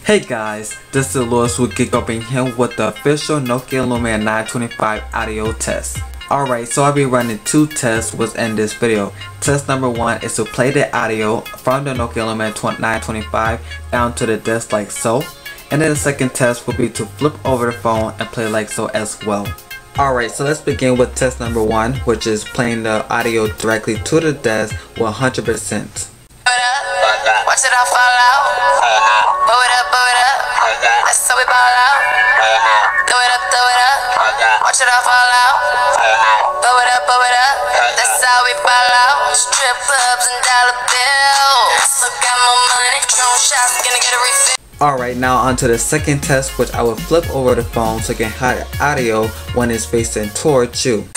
Hey guys, this is Lewis with GeekHelpingHand with the official Nokia Lumia 925 audio test. Alright, so I'll be running two tests within this video. Test number one is to play the audio from the Nokia Lumia 925 down to the disc like so. And then the second test will be to flip over the phone and play like so as well. Alright, so let's begin with test number one, which is playing the audio directly to the desk with 100%. Watch it all fall out. Blow it up, that's how we ball out. Throw it up, watch it all fall out. Blow it up, that's how we ball out. Strip clubs and dollar bills. Look got more money, drone shots, gonna get a refill. Alright, now onto the second test, which I will flip over the phone so you can hear the audio when it's facing towards you.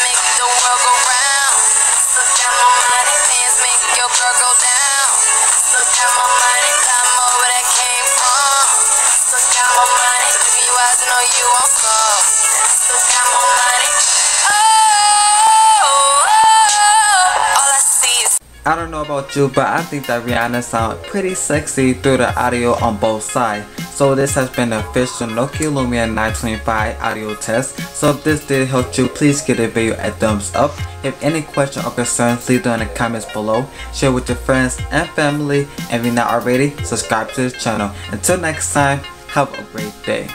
I don't know about you, but I think that Rihanna sounds pretty sexy through the audio on both sides. So this has been the official Nokia Lumia 925 audio test. So if this did help you, please give the video a thumbs up. If any questions or concerns, leave them in the comments below. Share with your friends and family. And if you're not already, subscribe to the channel. Until next time, have a great day.